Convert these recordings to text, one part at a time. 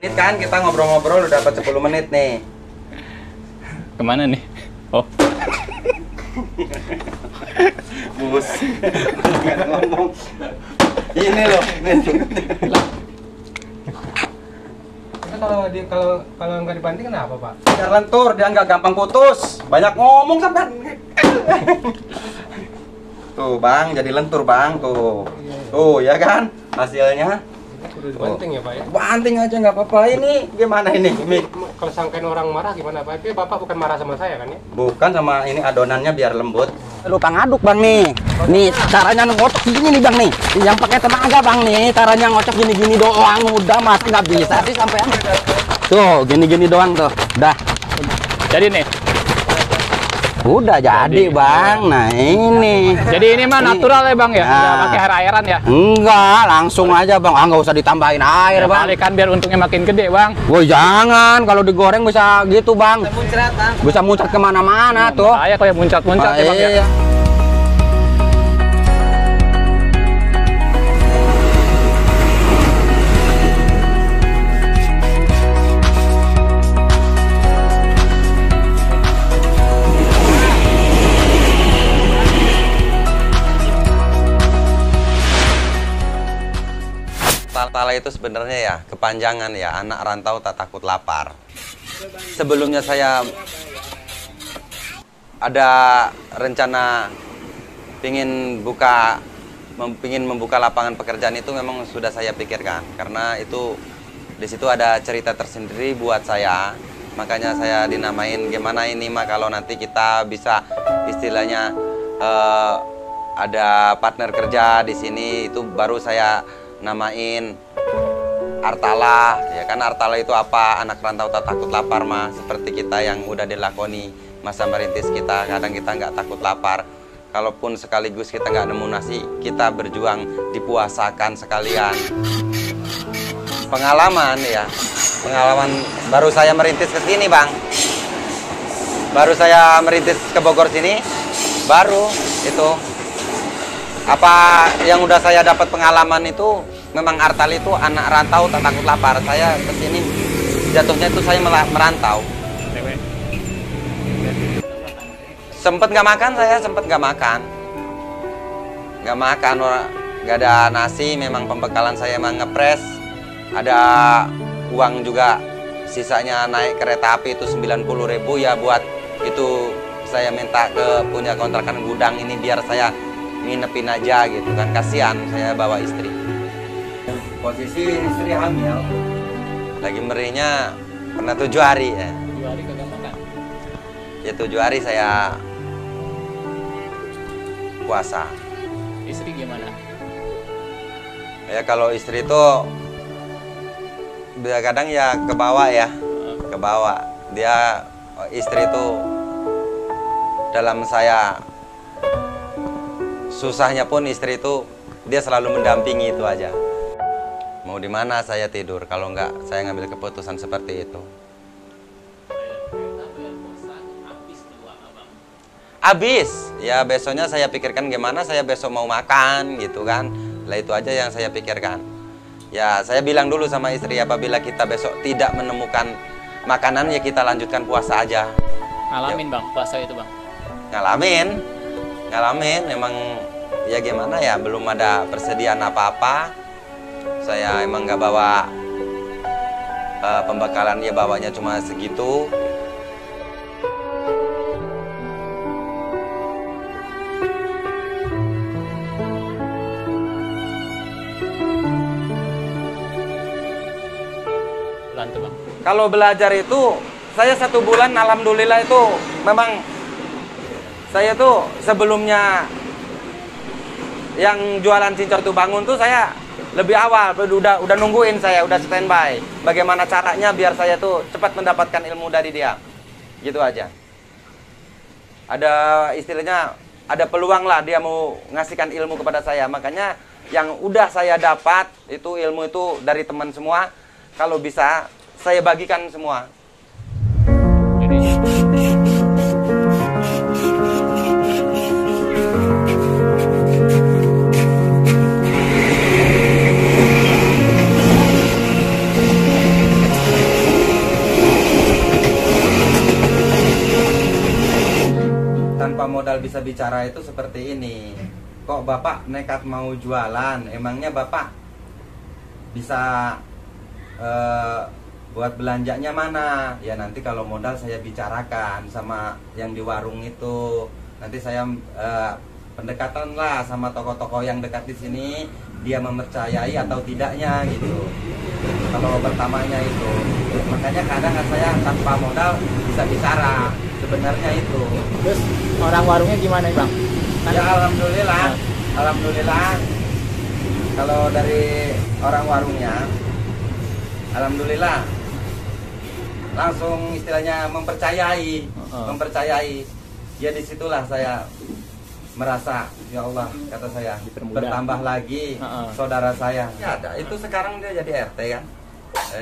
Menit kan kita ngobrol-ngobrol udah dapat 10 menit nih. Kemana nih? Oh. Bus. Ngomong. Ini loh. Kalau nggak dibanting kenapa, Pak? Biar lentur, dia nggak gampang putus. Banyak ngomong sampai. Tuh bang, jadi lentur bang tuh. Tuh ya kan hasilnya. Udah dibanting ya, Pak ya? Banting aja nggak apa-apa. Ini gimana ini? Kalau sangkain orang marah gimana, Pak? Tapi Bapak bukan marah sama saya kan ya? Bukan, sama ini adonannya biar lembut. Lupa ngaduk bang nih. Nih caranya ngocok gini nih bang nih. Yang pakai tenaga bang nih. Caranya ngocok gini-gini doang. Udah mas nggak bisa sih sampai. Tuh gini-gini doang tuh. Udah. Jadi nih. Udah jadi bang. Nah ini. Jadi ini mah natural ya bang ya? Nah. Nggak pakai air-airan ya? Enggak, langsung aja bang. Ah nggak usah ditambahin air bang. Kali kan biar untungnya makin gede bang. Woi jangan, kalau digoreng bisa gitu bang. Bisa muncrat kemana-mana tuh. Bahaya kalau muncrat-muncrat ya bang ya. Iya. Tala itu sebenarnya ya kepanjangan ya, anak rantau tak takut lapar. Sebelumnya saya ada rencana pingin membuka lapangan pekerjaan, itu memang sudah saya pikirkan karena itu di situ ada cerita tersendiri buat saya. Makanya saya dinamain gimana ini mah kalau nanti kita bisa istilahnya ada partner kerja di sini, itu baru saya namain Artala. Ya kan Artala itu apa? Anak rantau tak takut lapar mah seperti kita yang udah dilakoni masa merintis kita. Kadang kita nggak takut lapar. Kalaupun sekaligus kita nggak nemu nasi, kita berjuang dipuasakan sekalian. Pengalaman ya, pengalaman baru saya merintis ke sini bang. Baru saya merintis ke Bogor sini, baru itu. Apa yang udah saya dapat pengalaman itu memang Artala itu anak rantau tak takut lapar. Saya kesini jatuhnya itu saya merantau. Sempet nggak makan, saya sempet nggak makan, nggak ada nasi. Memang pembekalan saya emang ngepres. Ada uang juga, sisanya naik kereta api itu 90.000 ya, buat itu saya minta ke punya kontrakan gudang ini biar saya nginepin aja gitu kan, kasihan saya bawa istri. Posisi istri hamil, lagi merinya pernah 7 hari ya. 7 hari kagak makan. Ya 7 hari saya puasa. Istri gimana? Ya kalau istri itu kadang ya ke bawah ya, ke bawah. Dia istri itu dalam saya susahnya pun istri itu dia selalu mendampingi, itu aja. Mau di mana saya tidur kalau nggak saya ngambil keputusan seperti itu. Habis ya, besoknya saya pikirkan gimana saya besok mau makan gitu kan. Lah itu aja yang saya pikirkan. Ya saya bilang dulu sama istri, apabila kita besok tidak menemukan makanan ya kita lanjutkan puasa aja. Ngalamin ya. Bang puasa itu bang? Ngalamin memang ya gimana ya, belum ada persediaan apa-apa. Saya emang nggak bawa pembekalan, ya bawanya cuma segitu. Bang. Kalau belajar itu saya 1 bulan alhamdulillah itu memang saya tuh sebelumnya yang jualan cincau itu bangun tuh saya lebih awal udah nungguin, saya udah standby bagaimana caranya biar saya tuh cepat mendapatkan ilmu dari dia, gitu aja. Ada istilahnya ada peluang lah dia mau ngasihkan ilmu kepada saya, makanya yang udah saya dapat itu ilmu itu dari teman semua. Kalau bisa saya bagikan semua. tanpa modal bisa bicara itu seperti ini. Kok Bapak nekat mau jualan? Emangnya Bapak bisa buat belanjanya mana? Ya nanti kalau modal saya bicarakan sama yang di warung itu. Nanti saya pendekatan lah sama tokoh-tokoh yang dekat di sini, dia mempercayai atau tidaknya gitu. Kalau pertamanya itu, makanya kadang saya tanpa modal bisa bicara. Sebenarnya itu. Terus orang warungnya gimana Bang? Kan Ya alhamdulillah, alhamdulillah. Kalau dari orang warungnya, alhamdulillah langsung istilahnya mempercayai, mempercayai. Ya disitulah saya merasa ya Allah, kata saya, Dipermudah. bertambah lagi saudara saya. Ya ada, itu sekarang dia jadi RT kan,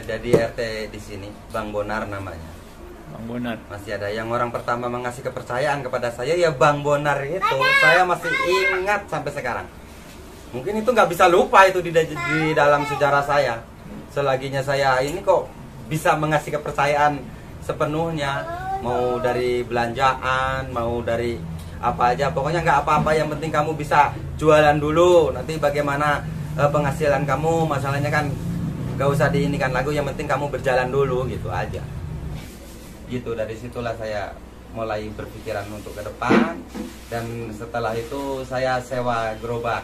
jadi RT di sini, Bang Bonar namanya. Bang Bonar. Masih ada yang orang pertama mengasih kepercayaan kepada saya ya Bang Bonar itu. Saya masih ingat sampai sekarang. Mungkin itu nggak bisa lupa itu di dalam sejarah saya. Selaginya saya ini kok bisa mengasih kepercayaan sepenuhnya, mau dari belanjaan, mau dari apa aja, pokoknya nggak apa-apa, yang penting kamu bisa jualan dulu. Nanti bagaimana penghasilan kamu, masalahnya kan nggak usah diinikan lagu, yang penting kamu berjalan dulu gitu aja. Gitu, dari situlah saya mulai berpikiran untuk ke depan, dan setelah itu saya sewa gerobak.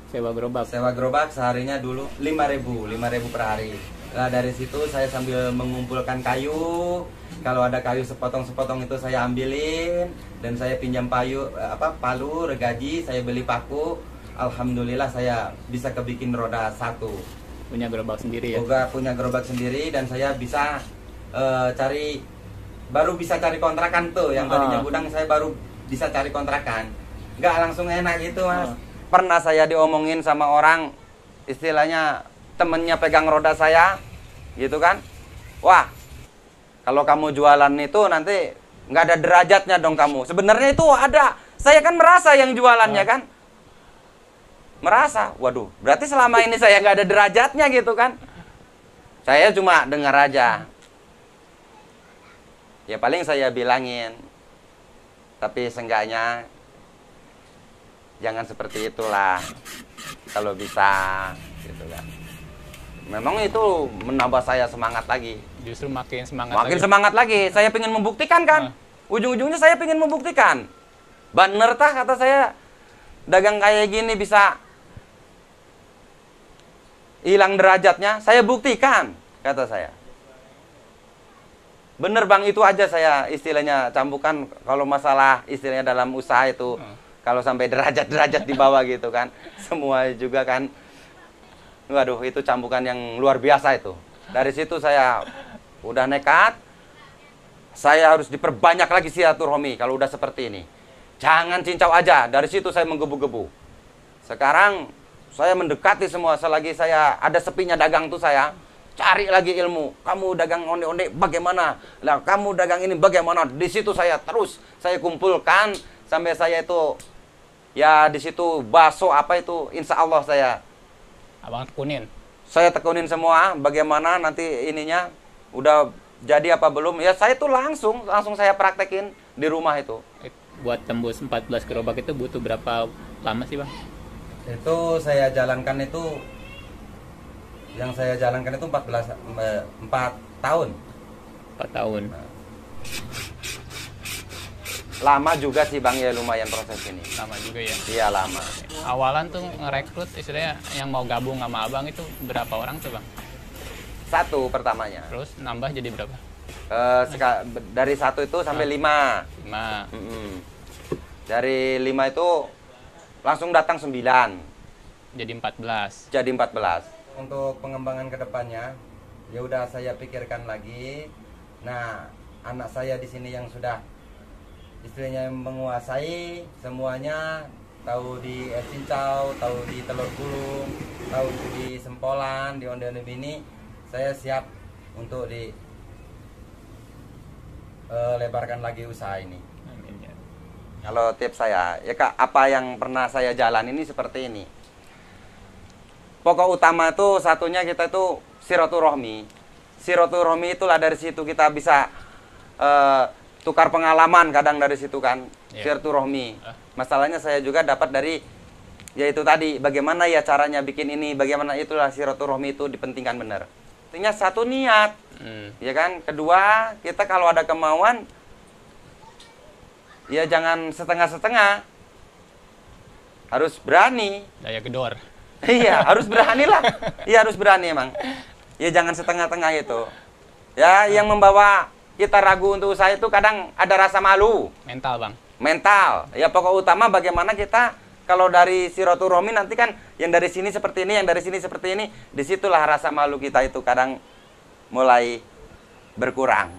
Sewa gerobak. Sewa gerobak seharinya dulu 5.000 per hari. Nah, dari situ saya sambil mengumpulkan kayu. Kalau ada kayu sepotong-sepotong itu saya ambilin, dan saya pinjam palu, regaji, saya beli paku. Alhamdulillah saya bisa kebikin roda satu. Punya gerobak sendiri ya. Juga punya gerobak sendiri, dan saya bisa baru bisa cari kontrakan tuh, yang tadinya gudang saya baru bisa cari kontrakan. Nggak langsung enak gitu Mas. Pernah saya diomongin sama orang, istilahnya temennya pegang roda saya gitu kan, wah kalau kamu jualan itu nanti nggak ada derajatnya dong kamu. Sebenarnya itu ada, saya kan merasa yang jualannya kan, merasa, waduh berarti selama ini saya nggak ada derajatnya gitu kan. Saya cuma dengar aja. Ya paling saya bilangin, tapi seenggaknya jangan seperti itulah kalau bisa gitu kan. Memang itu menambah saya semangat lagi. Justru makin semangat. Makin lagi. semangat lagi. Saya pengen membuktikan kan. Ujung-ujungnya saya pengen membuktikan. Bener tah kata saya, dagang kayak gini bisa hilang derajatnya. Saya buktikan kata saya. Bener Bang, itu aja saya istilahnya cambukan kalau masalah istilahnya dalam usaha itu. Kalau sampai derajat-derajat di bawah gitu kan. Semua juga kan. Waduh, itu cambukan yang luar biasa itu. Dari situ saya udah nekat. Saya harus diperbanyak lagi silaturahmi kalau udah seperti ini. Jangan cincau aja. Dari situ saya menggebu-gebu. Sekarang saya mendekati semua. Selagi saya ada sepinya dagang tuh saya cari lagi ilmu. Kamu dagang onde-onde bagaimana? Lah kamu dagang ini bagaimana? Di situ saya terus saya kumpulkan sampai saya itu ya di situ bakso apa itu insya Allah saya Abang tekunin. Saya tekunin semua bagaimana nanti ininya udah jadi apa belum. Ya saya tuh langsung saya praktekin di rumah itu. Buat tembus 14 gerobak itu butuh berapa lama sih Bang? Itu saya jalankan itu, yang saya jalankan itu 4 tahun. 4 tahun. Lama juga sih Bang ya, lumayan proses ini. Lama juga ya. Iya lama. Awalan tuh ngerekrut istilahnya yang mau gabung sama Abang itu berapa orang tuh Bang? 1 pertamanya. Terus nambah jadi berapa? Dari 1 itu sampai 5. 5. Dari 5 itu langsung datang 9. Jadi 14. Jadi 14. Untuk pengembangan kedepannya, ya udah saya pikirkan lagi. Nah, anak saya di sini yang sudah istilahnya menguasai semuanya, tahu di es cincau, tahu di telur gulung, tahu di sempolan, di onde-onde mini, saya siap untuk di lebarkan lagi usaha ini. Amin ya. Kalau tips saya, ya Kak, apa yang pernah saya jalan ini seperti ini. Pokok utama itu satunya kita itu silaturahmi. Silaturahmi itulah dari situ kita bisa tukar pengalaman kadang dari situ kan, Iya. silaturahmi. Masalahnya saya juga dapat dari ya itu tadi, bagaimana ya caranya bikin ini, bagaimana itulah silaturahmi itu dipentingkan benar. Artinya satu niat, ya kan. Kedua, kita kalau ada kemauan, ya jangan setengah-setengah, harus berani. Daya gedor. Iya, harus berani lah. Iya, harus berani emang. Ya jangan setengah-tengah itu. Ya, yang membawa kita ragu untuk usaha itu kadang ada rasa malu. Mental, Bang. Mental. Ya pokok utama bagaimana kita kalau dari silaturahmi nanti kan yang dari sini seperti ini, yang dari sini seperti ini, disitulah rasa malu kita itu kadang mulai berkurang.